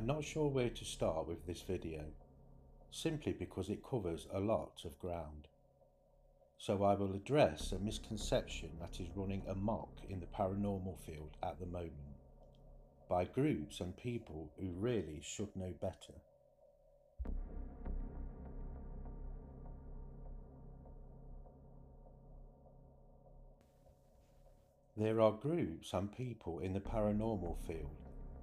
not sure where to start with this video, simply because it covers a lot of ground. So I will address a misconception that is running amok in the paranormal field at the moment, by groups and people who really should know better. There are groups and people in the paranormal field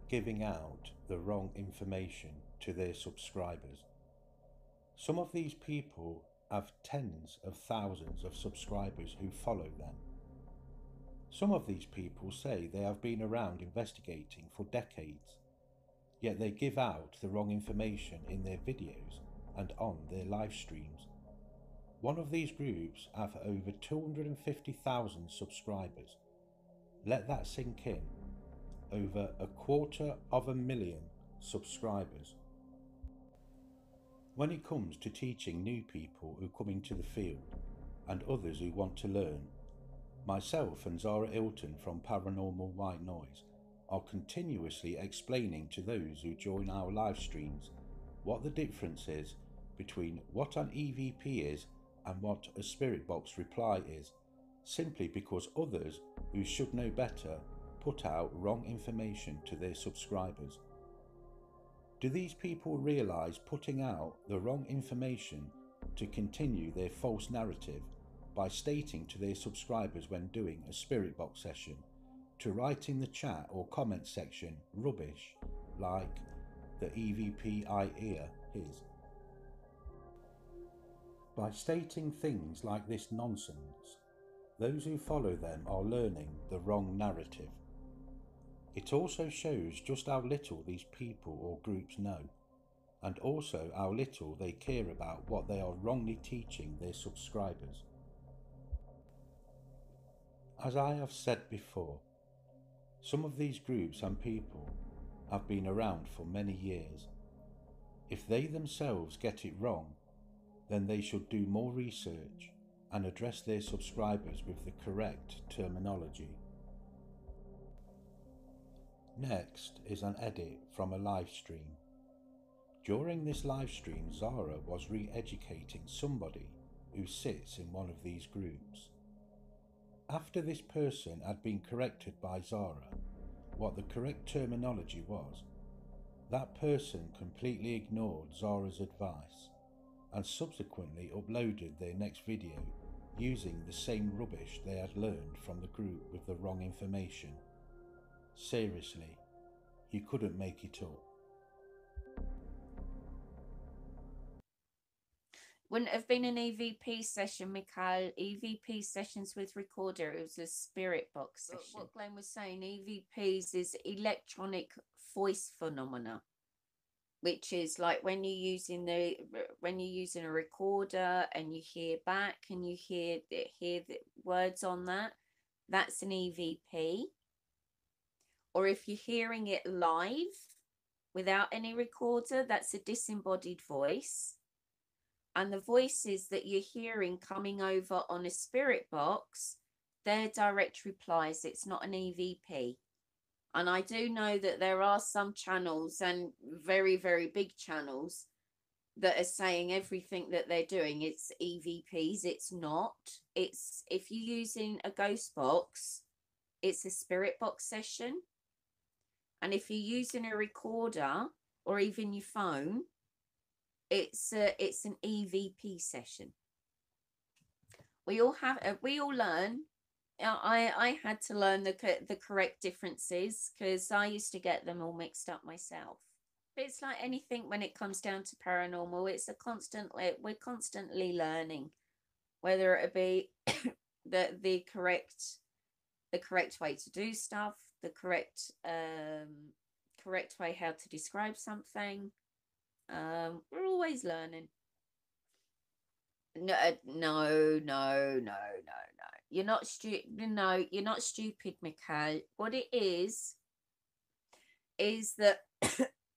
giving out the wrong information to their subscribers. Some of these people have tens of thousands of subscribers who follow them. Some of these people say they have been around investigating for decades, yet they give out the wrong information in their videos and on their live streams. One of these groups have over 250,000 subscribers. Let that sink in. Over 250,000 subscribers. When it comes to teaching new people who come into the field and others who want to learn, myself and Zara Ilton from Paranormal White Noise are continuously explaining to those who join our live streams what the difference is between what an EVP is and what a spirit box reply is, simply because others who should know better put out wrong information to their subscribers. Do these people realise putting out the wrong information to continue their false narrative by stating to their subscribers when doing a spirit box session to write in the chat or comment section rubbish like the EVP I hear is? By stating things like this nonsense, those who follow them are learning the wrong narrative. It also shows just how little these people or groups know, and also how little they care about what they are wrongly teaching their subscribers. As I have said before, some of these groups and people have been around for many years. If they themselves get it wrong, then they should do more research and address their subscribers with the correct terminology. Next is an edit from a live stream. During this live stream, Zara was re-educating somebody who sits in one of these groups. After this person had been corrected by Zara what the correct terminology was, that person completely ignored Zara's advice and subsequently uploaded their next video using the same rubbish they had learned from the group with the wrong information. Seriously, you couldn't make it up. Wouldn't have been an EVP session, Mikhail. EVP sessions with recorder. It was a spirit box session. But what Glenn was saying, EVPs is electronic voice phenomena, which is like when you're using a recorder and you hear back and you hear the words on that. That's an EVP. Or if you're hearing it live without any recorder, that's a disembodied voice. And the voices that you're hearing coming over on a spirit box, they're direct replies. It's not an EVP. And I do know that there are some channels and very, very big channels that are saying everything that they're doing, it's EVPs. It's not. It's, if you're using a ghost box, it's a spirit box session. And if you're using a recorder or even your phone, it's an EVP session. We all learn. I had to learn the correct differences because I used to get them all mixed up myself. But it's like anything when it comes down to paranormal. It's we're constantly learning, whether it be the correct way to do stuff, the correct way how to describe something. We're always learning. No. You're not stupid. No, you're not stupid, Mikhail. What it is that,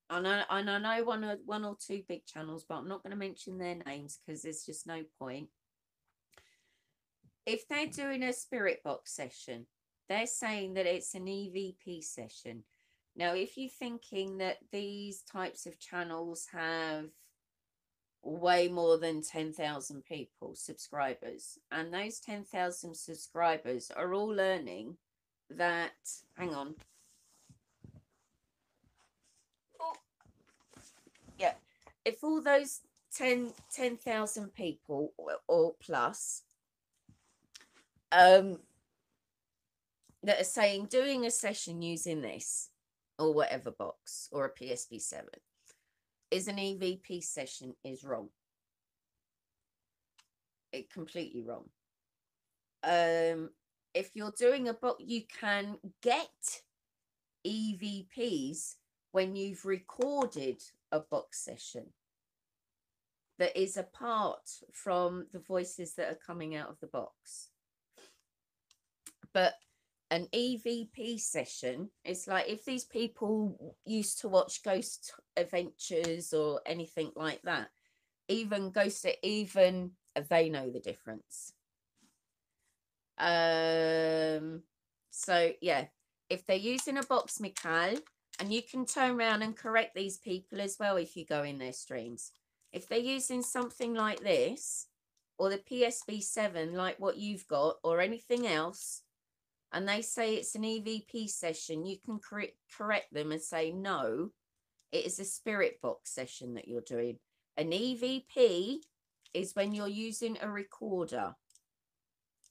and I know one or two big channels, but I'm not going to mention their names because there's just no point. If they're doing a spirit box session, they're saying that it's an EVP session. Now, if you're thinking that these types of channels have way more than 10,000 people, subscribers, and those 10,000 subscribers are all learning that, hang on. Oh, yeah. If all those 10,000 people or plus that are saying doing a session using this or whatever box or a PSB7 is an EVP session, is wrong. It completely wrong. If you're doing a box, you can get EVPs when you've recorded a box session that is apart from the voices that are coming out of the box. But an EVP session, it's like if these people used to watch Ghost Adventures or anything like that, even they know the difference. So yeah, if they're using a box, Mikhail, and you can turn around and correct these people as well if you go in their streams. If they're using something like this, or the PSB7 like what you've got, or anything else, and they say it's an EVP session, you can correct them and say, no, it is a spirit box session that you're doing. An EVP is when you're using a recorder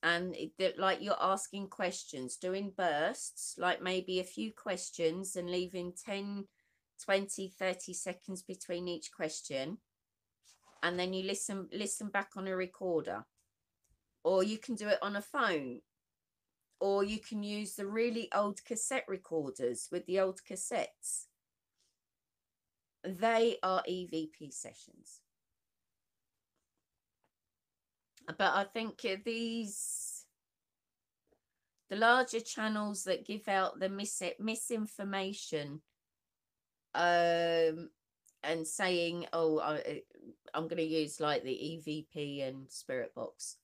and like you're asking questions, doing bursts, like maybe a few questions and leaving 10, 20, 30 seconds between each question. And then you listen back on a recorder, or you can do it on a phone, or you can use the really old cassette recorders with the old cassettes. They are EVP sessions. But I think the larger channels that give out the misinformation and saying, oh, I'm going to use like the EVP and Spirit Box.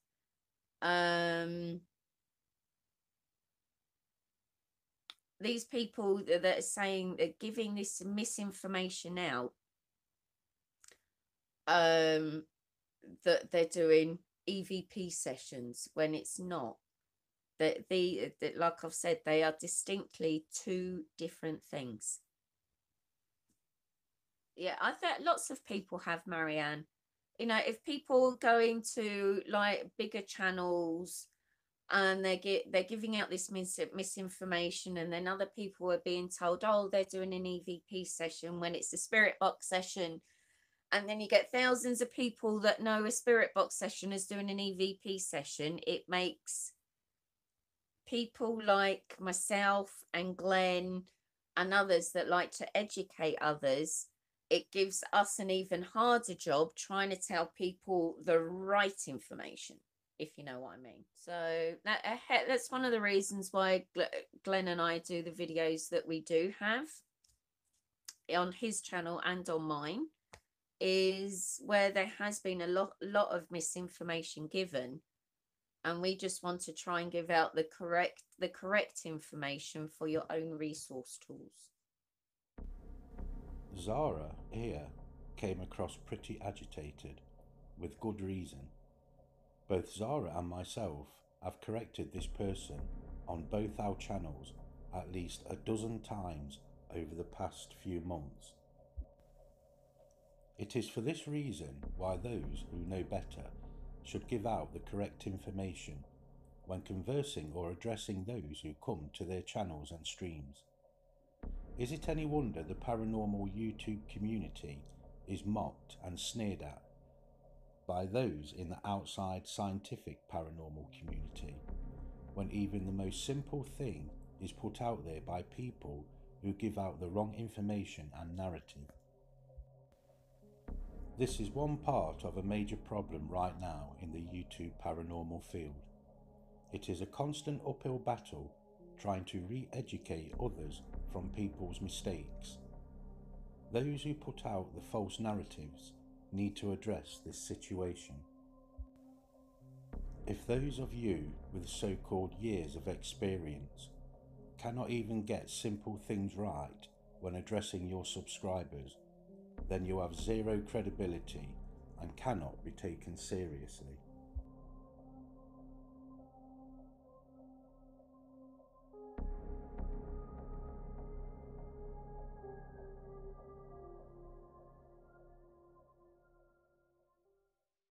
These people that are saying, giving this misinformation out, that they're doing EVP sessions when it's not. That like I've said, they are distinctly two different things. Yeah, I think lots of people have, Marianne. You know, if people go into like bigger channels and they're giving out this misinformation, and then other people are being told, oh, they're doing an EVP session when it's a spirit box session. And then you get thousands of people that know a spirit box session is doing an EVP session. It makes people like myself and Glenn and others that like to educate others, it gives us an even harder job trying to tell people the right information, if you know what I mean. So that's one of the reasons why Glenn and I do the videos that we do have on his channel and on mine, is where there has been a lot of misinformation given, and we just want to try and give out the correct information for your own resource tools. Zara here came across pretty agitated, with good reason. Both Zara and myself have corrected this person on both our channels at least a dozen times over the past few months. It is for this reason why those who know better should give out the correct information when conversing or addressing those who come to their channels and streams. Is it any wonder the paranormal YouTube community is mocked and sneered at by those in the outside scientific paranormal community, when even the most simple thing is put out there by people who give out the wrong information and narrative? This is one part of a major problem right now in the YouTube paranormal field. It is a constant uphill battle trying to re-educate others from people's mistakes. Those who put out the false narratives need to address this situation. If those of you with so-called years of experience cannot even get simple things right when addressing your subscribers, then you have zero credibility and cannot be taken seriously.